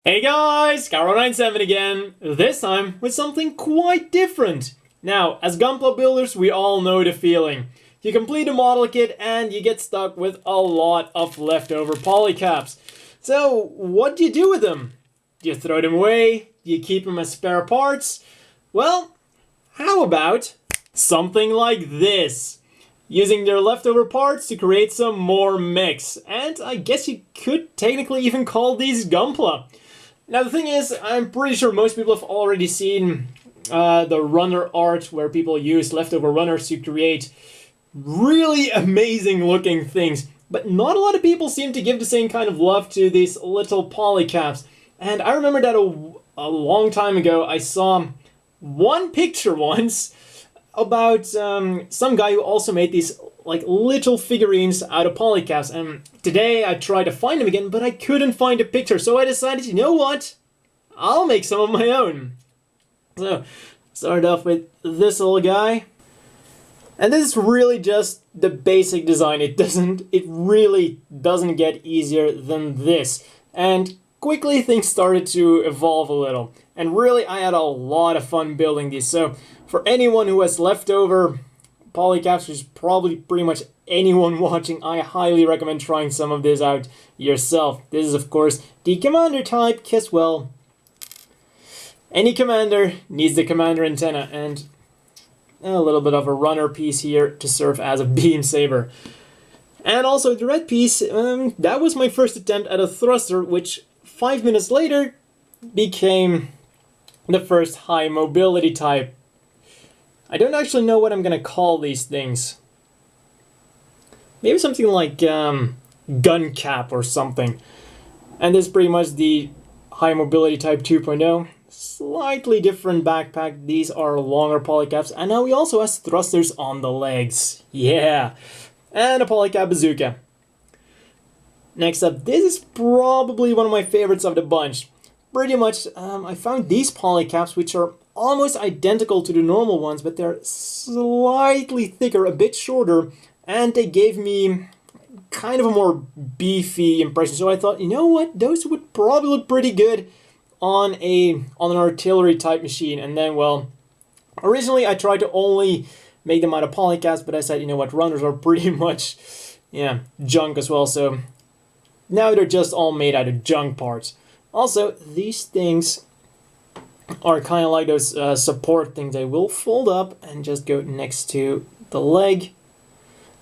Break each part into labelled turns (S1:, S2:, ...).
S1: Hey guys, Caro97 again, this time with something quite different. Now, as Gunpla builders, we all know the feeling. You complete a model kit and you get stuck with a lot of leftover polycaps. So, what do you do with them? Do you throw them away? Do you keep them as spare parts? Well, how about something like this? Using their leftover parts to create some more mechs. And I guess you could technically even call these Gunpla. Now the thing is, I'm pretty sure most people have already seen the runner art where people use leftover runners to create really amazing looking things. But not a lot of people seem to give the same kind of love to these little polycaps. And I remember that a long time ago I saw one picture once about some guy who also made these like little figurines out of polycaps, and today I tried to find them again, but I couldn't find a picture, so I decided, you know what? I'll make some of my own. So, started off with this little guy. And this is really just the basic design. It really doesn't get easier than this. And quickly things started to evolve a little. And really I had a lot of fun building these. So for anyone who has leftover polycaps, which is probably pretty much anyone watching, I highly recommend trying some of this out yourself. This is of course the commander type, because well, any commander needs the commander antenna and a little bit of a runner piece here to serve as a beam saber. And also the red piece, that was my first attempt at a thruster, which 5 minutes later became the first high mobility type. I don't actually know what I'm gonna call these things. Maybe something like gun cap or something. And this is pretty much the high mobility type 2.0. Slightly different backpack. These are longer polycaps. And now we also have thrusters on the legs. Yeah. And a polycap bazooka. Next up, this is probably one of my favorites of the bunch. Pretty much, I found these polycaps, which are almost identical to the normal ones, but they're slightly thicker, a bit shorter, and they gave me kind of a more beefy impression. So I thought, you know what, those would probably look pretty good on an artillery type machine. And then, well, originally I tried to only make them out of polycaps, but I said, you know what, runners are pretty much, yeah, junk as well. So now they're just all made out of junk parts. Also, these things are kind of like those support things. They will fold up and just go next to the leg.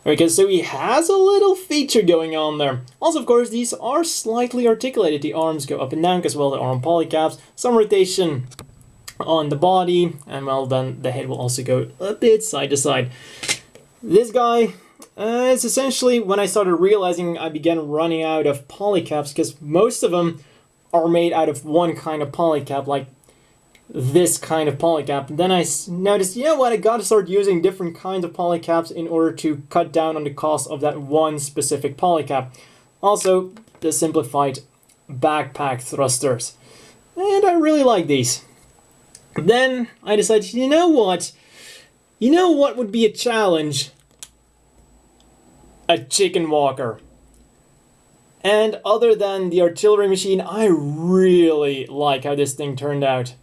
S1: Okay, so he has a little feature going on there. Also, of course, these are slightly articulated. The arms go up and down because, well, they are on polycaps. Some rotation on the body, and well, then the head will also go a bit side to side. This guy is essentially, when I started realizing, I began running out of polycaps because most of them are made out of one kind of polycap, like this kind of polycap. And then I noticed, you know what, I gotta start using different kinds of polycaps in order to cut down on the cost of that one specific polycap. Also, the simplified backpack thrusters. And I really like these. Then I decided, you know what? You know what would be a challenge? A chicken walker. And other than the artillery machine, I really like how this thing turned out.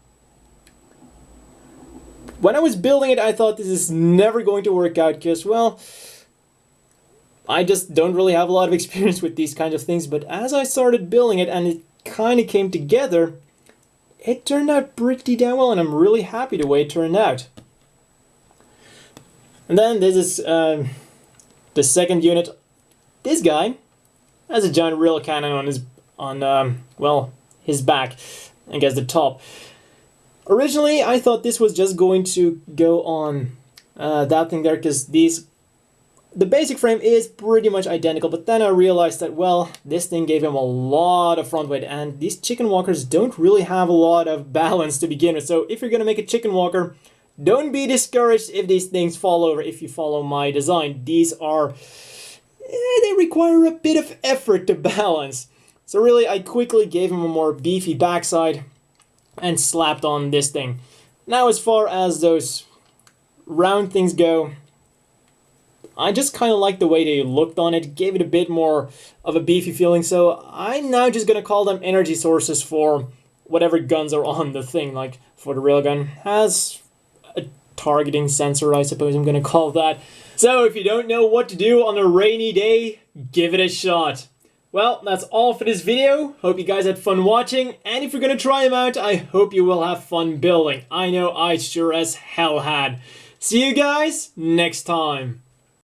S1: When I was building it, I thought this is never going to work out because, well, I just don't really have a lot of experience with these kinds of things. But as I started building it and it kind of came together, it turned out pretty damn well, and I'm really happy the way it turned out. And then this is the second unit. This guy has a giant rail cannon on his his back, I guess the top. Originally, I thought this was just going to go on that thing there, because the basic frame is pretty much identical, but then I realized that, well, this thing gave him a lot of front weight, and these chicken walkers don't really have a lot of balance to begin with. So if you're going to make a chicken walker, don't be discouraged if these things fall over if you follow my design. These are, they require a bit of effort to balance. So really, I quickly gave him a more beefy backside and slapped on this thing. Now, as far as those round things go, I just kind of like the way they looked on it, gave it a bit more of a beefy feeling, so I'm now just gonna call them energy sources for whatever guns are on the thing. Like, for the railgun, has a targeting sensor, I suppose I'm gonna call that. So if you don't know what to do on a rainy day, give it a shot. Well, that's all for this video. Hope you guys had fun watching, and if you're gonna try them out, I hope you will have fun building. I know I sure as hell had. See you guys next time.